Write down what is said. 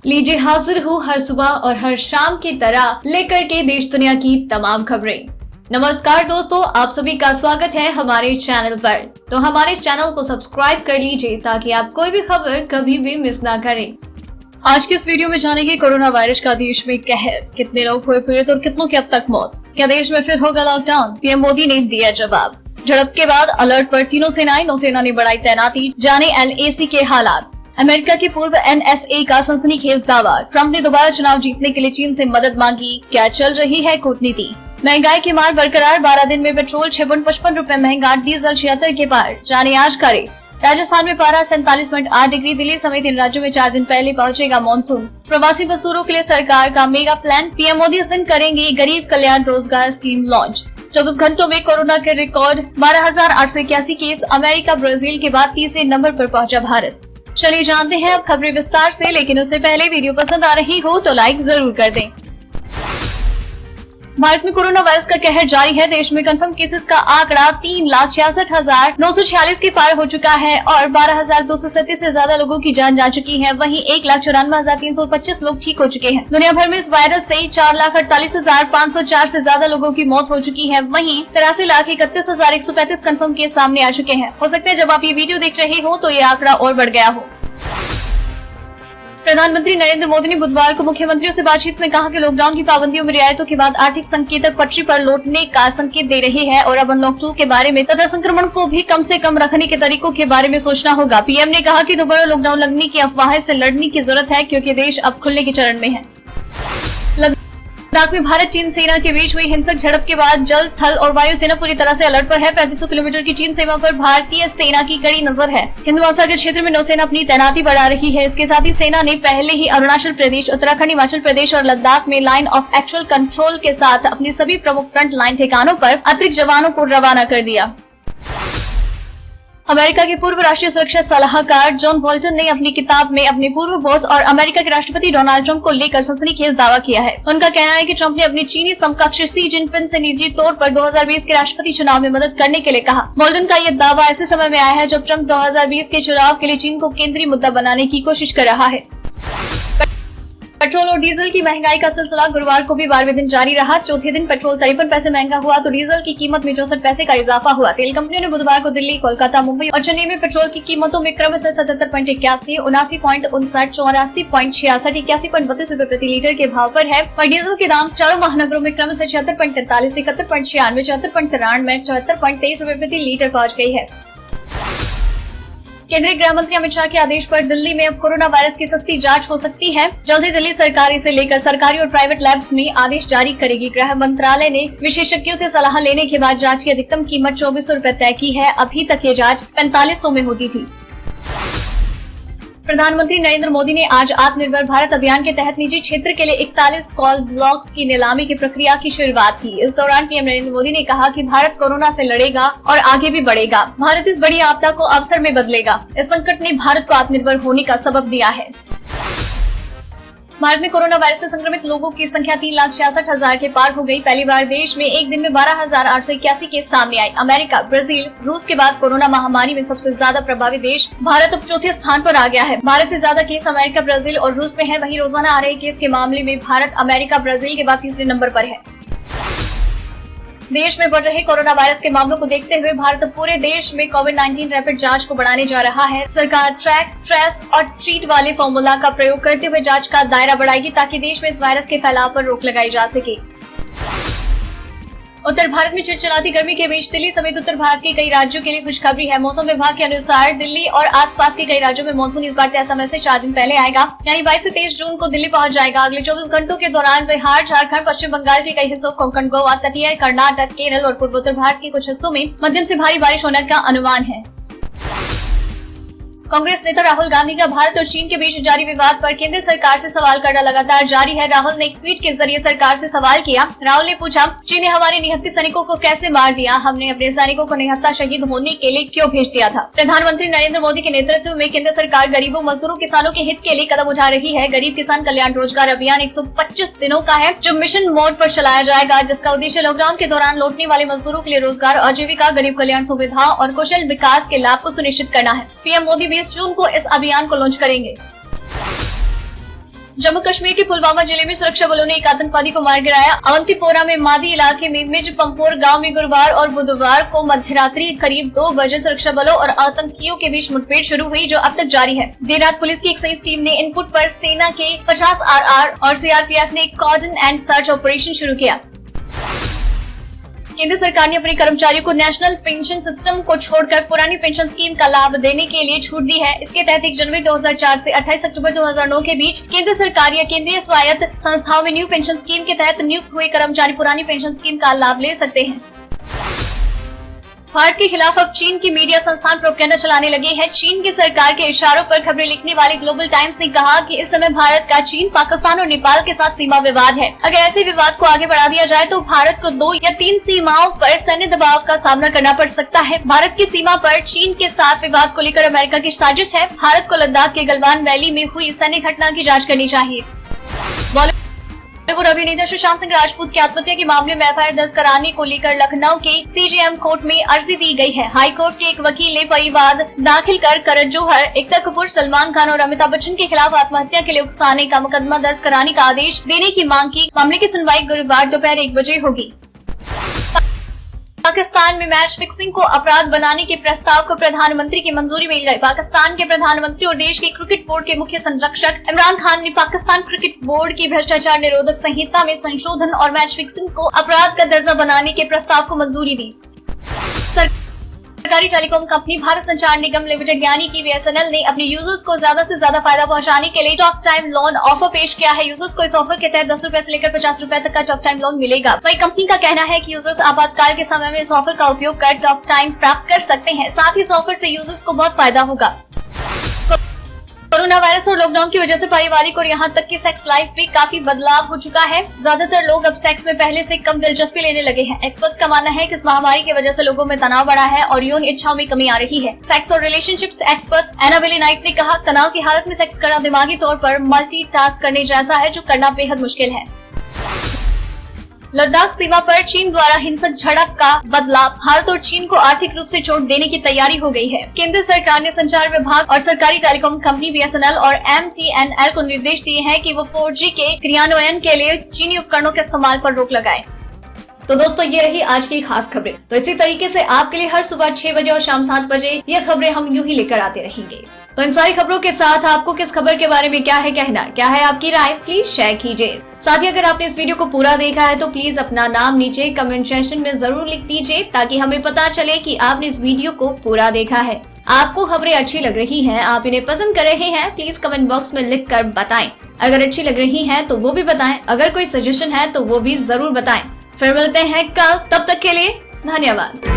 लीजिए हाजिर हूँ हर सुबह और हर शाम की तरह लेकर के देश दुनिया की तमाम खबरें। नमस्कार दोस्तों, आप सभी का स्वागत है हमारे चैनल पर। तो हमारे चैनल को सब्सक्राइब कर लीजिए ताकि आप कोई भी खबर कभी भी मिस ना करें। आज की इस वीडियो में जानेंगे कोरोना वायरस का देश में कहर, कितने लोग हुए पीड़ित और कितनों की अब तक मौत। क्या देश में फिर होगा लॉकडाउन? पीएम मोदी ने दिया जवाब। झड़प के बाद अलर्ट पर तीनों सेनाएं, नौसेना ने बढ़ाई तैनाती, जाने LAC के हालात। अमेरिका के पूर्व NSA का सनसनीखेज दावा। ट्रंप ने दोबारा चुनाव जीतने के लिए चीन से मदद मांगी। क्या चल रही है कूटनीति? महंगाई की मार बरकरार, 12 दिन में पेट्रोल 56 रुपए महंगा, डीजल 76 के पार। जाने आज का रेट। राजस्थान में पारा 47.8 डिग्री। दिल्ली समेत इन राज्यों में 4 दिन पहले पहुंचेगा मानसून। प्रवासी मजदूरों के लिए सरकार का मेगा प्लान। पीएम मोदी इस दिन करेंगे गरीब कल्याण रोजगार स्कीम लॉन्च। 24 घंटों में कोरोना के रिकॉर्ड 12,881 केस। अमेरिका ब्राजील के बाद तीसरे नंबर पर पहुंचा भारत। चलिए जानते हैं अब खबरें विस्तार से, लेकिन उससे पहले वीडियो पसंद आ रही हो तो लाइक जरूर कर दें। भारत में कोरोना वायरस का कहर जारी है। देश में कंफर्म केसेस का आंकड़ा 3,66,946 के पार हो चुका है और 12,237 से ज्यादा लोगों की जान जा चुकी है। वहीं 1,94,325 लोग ठीक हो चुके हैं। दुनिया भर में इस वायरस से 4,48,504 से ज्यादा लोगों की मौत हो चुकी है। वहीं 83,31,135 कंफर्म केस सामने आ चुके हैं। हो सकता है जब आप ये वीडियो देख रहे हो तो ये आंकड़ा और बढ़ गया हो। प्रधानमंत्री नरेंद्र मोदी ने बुधवार को मुख्यमंत्रियों से बातचीत में कहा कि लॉकडाउन की पाबंदियों में रियायतों के बाद आर्थिक संकेतक पटरी पर लौटने का संकेत दे रहे हैं और अब अनलॉक 2 के बारे में तथा संक्रमण को भी कम से कम रखने के तरीकों के बारे में सोचना होगा। पीएम ने कहा कि दोबारा लॉकडाउन लगने की अफवाह से लड़ने की जरूरत है क्योंकि देश अब खुलने के चरण में है। लद्दाख में भारत चीन सेना के बीच हुई हिंसक झड़प के बाद जल, थल और वायु सेना पूरी तरह से अलर्ट पर है। 3500 किलोमीटर की चीन सीमा पर भारतीय सेना की कड़ी नजर है। हिंद महासागर क्षेत्र में नौसेना अपनी तैनाती बढ़ा रही है। इसके साथ ही सेना ने पहले ही अरुणाचल प्रदेश, उत्तराखंड, हिमाचल प्रदेश और लद्दाख में लाइन ऑफ एक्चुअल कंट्रोल के साथ अपने सभी प्रमुख फ्रंट लाइन ठिकानों पर अतिरिक्त जवानों को रवाना कर दिया। अमेरिका के पूर्व राष्ट्रीय सुरक्षा सलाहकार जॉन बोल्टन ने अपनी किताब में अपने पूर्व बॉस और अमेरिका के राष्ट्रपति डोनाल्ड ट्रंप को लेकर सनसनीखेज दावा किया है। उनका कहना है कि ट्रंप ने अपने चीनी समकक्ष शी जिनपिंग से निजी तौर पर 2020 के राष्ट्रपति चुनाव में मदद करने के लिए कहा। बोल्टन का यह दावा ऐसे समय में आया है जब ट्रंप 2020 के चुनाव के लिए चीन को केंद्रीय मुद्दा बनाने की कोशिश कर रहा है। पेट्रोल और डीजल की महंगाई का सिलसिला गुरुवार को भी 12वें दिन जारी रहा। चौथे दिन पेट्रोल 53 पैसे महंगा हुआ तो डीजल की कीमत में 64 पैसे का इजाफा हुआ। तेल कंपनियों ने बुधवार को दिल्ली, कोलकाता, मुंबई और चेन्नई में पेट्रोल की कीमतों में क्रमशः 77.81, 79.59, 84.66, 81.32 रूपए प्रति लीटर के भाव पर है। और डीजल के दाम चारों महानगरों में क्रमशः 76.43, 71.96, 74.93, 74.23 रूपए प्रति लीटर पहुँच गयी है। केंद्रीय गृह मंत्री अमित शाह के आदेश पर दिल्ली में अब कोरोना वायरस की सस्ती जांच हो सकती है। जल्द ही दिल्ली सरकार इसे लेकर सरकारी और प्राइवेट लैब्स में आदेश जारी करेगी। गृह मंत्रालय ने विशेषज्ञों से सलाह लेने के बाद जांच की अधिकतम कीमत 2400 रूपए तय की है। अभी तक ये जांच 4500 में होती थी। प्रधानमंत्री नरेंद्र मोदी ने आज आत्मनिर्भर भारत अभियान के तहत निजी क्षेत्र के लिए 41 कॉल ब्लॉक्स की नीलामी की प्रक्रिया की शुरुआत की। इस दौरान पीएम नरेंद्र मोदी ने कहा कि भारत कोरोना से लड़ेगा और आगे भी बढ़ेगा। भारत इस बड़ी आपदा को अवसर में बदलेगा। इस संकट ने भारत को आत्मनिर्भर होने का सबब दिया है। भारत में कोरोना वायरस से संक्रमित लोगों की संख्या 3,66,000 के पार हो गई। पहली बार देश में एक दिन में 12,881 केस सामने आए। अमेरिका, ब्राजील, रूस के बाद कोरोना महामारी में सबसे ज्यादा प्रभावित देश भारत अब चौथे स्थान पर आ गया है। भारत से ज्यादा केस अमेरिका, ब्राजील और रूस में है। वहीं रोजाना आ रहे केस के मामले में भारत अमेरिका, ब्राजील के बाद तीसरे नंबर पर है। देश में बढ़ रहे कोरोना वायरस के मामलों को देखते हुए भारत पूरे देश में कोविड-19 रैपिड जांच को बढ़ाने जा रहा है। सरकार ट्रैक, ट्रेस और ट्रीट वाले फॉर्मूला का प्रयोग करते हुए जांच का दायरा बढ़ाएगी ताकि देश में इस वायरस के फैलाव पर रोक लगाई जा सके। उत्तर भारत में चिलचिलाती गर्मी के बीच दिल्ली समेत उत्तर भारत के कई राज्यों के लिए खुशखबरी है। मौसम विभाग के अनुसार दिल्ली और आसपास के कई राज्यों में मानसून इस बार तय समय से 4 दिन पहले आएगा, यानी 22 से 23 जून को दिल्ली पहुंच जाएगा। अगले 24 घंटों के दौरान बिहार, झारखंड, पश्चिम बंगाल के कई हिस्सों, कोंकण, गोवा, तटीय कर्नाटक, केरल और पूर्वोत्तर भारत के कुछ हिस्सों में मध्यम से भारी बारिश होने का अनुमान है। कांग्रेस नेता राहुल गांधी का भारत और चीन के बीच जारी विवाद पर केंद्र सरकार से सवाल करना लगातार जारी है। राहुल ने एक ट्वीट के जरिए सरकार से सवाल किया। राहुल ने पूछा, चीन ने हमारे निहत्थे सैनिकों को कैसे मार दिया? हमने अपने सैनिकों को निहत्था शहीद होने के लिए क्यों भेज दिया था? प्रधानमंत्री नरेंद्र मोदी के नेतृत्व में केंद्र सरकार गरीबों, मजदूरों, किसानों के हित के लिए कदम उठा रही है। गरीब किसान कल्याण रोजगार अभियान 125 दिनों का है जो मिशन मोड पर चलाया जाएगा, जिसका उद्देश्य लॉकडाउन के दौरान लौटने वाले मजदूरों के लिए रोजगार, आजीविका, गरीब कल्याण सुविधा और कौशल विकास के लाभ को सुनिश्चित करना है। पीएम मोदी 20 जून को इस अभियान को लॉन्च करेंगे। जम्मू कश्मीर के पुलवामा जिले में सुरक्षा बलों ने एक आतंकवादी को मार गिराया। अवंतीपोरा में मादी इलाके में मिज पंपोर गांव में गुरुवार और बुधवार को मध्यरात्रि करीब 2 बजे सुरक्षा बलों और आतंकियों के बीच मुठभेड़ शुरू हुई, जो अब तक जारी है। देर रात पुलिस की एक संयुक्त टीम ने इनपुट पर सेना के 50 RR और CRPF ने कॉर्डन एंड सर्च ऑपरेशन शुरू किया। केंद्र सरकार ने अपने कर्मचारियों को नेशनल पेंशन सिस्टम को छोड़कर पुरानी पेंशन स्कीम का लाभ देने के लिए छूट दी है। इसके तहत 1 जनवरी 2004 से 28 अक्टूबर 2009 के बीच केंद्र सरकार या केंद्रीय स्वायत्त संस्थाओं में न्यू पेंशन स्कीम के तहत नियुक्त हुए कर्मचारी पुरानी पेंशन स्कीम का लाभ ले सकते हैं। भारत के खिलाफ अब चीन की मीडिया संस्थान प्रोपेगेंडा चलाने लगे हैं। चीन की सरकार के इशारों पर खबरें लिखने वाले ग्लोबल टाइम्स ने कहा कि इस समय भारत का चीन, पाकिस्तान और नेपाल के साथ सीमा विवाद है। अगर ऐसे विवाद को आगे बढ़ा दिया जाए तो भारत को 2 या 3 सीमाओं पर सैन्य दबाव का सामना करना पड़ सकता है। भारत की सीमा पर चीन के साथ विवाद को लेकर अमेरिका की साजिश है। भारत को लद्दाख के गलवान वैली में हुई सैन्य घटना की जाँच करनी चाहिए। बॉलीवुड अभिनेता सुशांत सिंह राजपूत की आत्महत्या के मामले में FIR दर्ज कराने को लेकर लखनऊ के CJM कोर्ट में अर्जी दी गई है। हाई कोर्ट के एक वकील ने परिवाद दाखिल कर करण जौहर, एकता कपूर, सलमान खान और अमिताभ बच्चन के खिलाफ आत्महत्या के लिए उकसाने का मुकदमा दर्ज कराने का आदेश देने की मांग की। मामले की सुनवाई गुरुवार दोपहर 1 बजे होगी। पाकिस्तान में मैच फिक्सिंग को अपराध बनाने के प्रस्ताव को प्रधानमंत्री की मंजूरी मिल गई। पाकिस्तान के प्रधानमंत्री और देश के क्रिकेट बोर्ड के मुख्य संरक्षक इमरान खान ने पाकिस्तान क्रिकेट बोर्ड की भ्रष्टाचार निरोधक संहिता में संशोधन और मैच फिक्सिंग को अपराध का दर्जा बनाने के प्रस्ताव को मंजूरी दी। सरकारी टेलीकॉम कंपनी भारत संचार निगम लिमिटेड यानी कि BSNL ने अपने यूजर्स को ज्यादा से ज्यादा फायदा पहुंचाने के लिए टॉक टाइम लोन ऑफर पेश किया है। यूजर्स को इस ऑफर के तहत 10 रुपए से लेकर 50 रुपए तक का टॉक टाइम लोन मिलेगा। वही कंपनी का कहना है कि यूजर्स आपातकाल के समय में इस ऑफर का उपयोग कर टॉक टाइम प्राप्त कर सकते हैं। साथ ही इस ऑफर से यूजर्स को बहुत फायदा होगा। कोरोना वायरस और लॉकडाउन की वजह से पारिवारिक और यहाँ तक कि सेक्स लाइफ भी काफी बदलाव हो चुका है। ज्यादातर लोग अब सेक्स में पहले से कम दिलचस्पी लेने लगे हैं। एक्सपर्ट्स का मानना है कि इस महामारी की वजह से लोगों में तनाव बढ़ा है और यौन इच्छाओं में कमी आ रही है। सेक्स और रिलेशनशिप्स एक्सपर्ट्स एना विली नाइट ने कहा, तनाव की हालत में सेक्स करना दिमागी तौर पर मल्टीटास्क करने जैसा है, जो करना बेहद मुश्किल है। लद्दाख सीमा पर चीन द्वारा हिंसक झड़प का बदला भारत और चीन को आर्थिक रूप से चोट देने की तैयारी हो गई है। केंद्र सरकार ने संचार विभाग और सरकारी टेलीकॉम कंपनी BSNL और MTNL को निर्देश दिए हैं कि वो 4G के क्रियान्वयन के लिए चीनी उपकरणों के इस्तेमाल पर रोक लगाए। तो दोस्तों, ये रही आज की खास खबरें। तो इसी तरीके से आपके लिए हर सुबह 6 बजे और शाम 7 बजे ये खबरें हम यूं ही लेकर आते रहेंगे। तो इन सारी खबरों के साथ आपको किस खबर के बारे में क्या है कहना, क्या है आपकी राय, प्लीज शेयर कीजिए। साथ ही अगर आपने इस वीडियो को पूरा देखा है तो प्लीज अपना नाम नीचे कमेंट सेक्शन में जरूर लिख दीजिए, ताकि हमें पता चले कि आपने इस वीडियो को पूरा देखा है। आपको खबरें अच्छी लग रही हैं, आप इन्हें पसंद कर रहे हैं, प्लीज कमेंट बॉक्स में लिख कर बताएं। अगर अच्छी लग रही है तो वो भी बताएं, अगर कोई सजेशन है तो वो भी जरूर बताएं। फिर मिलते हैं कल, तब तक के लिए धन्यवाद।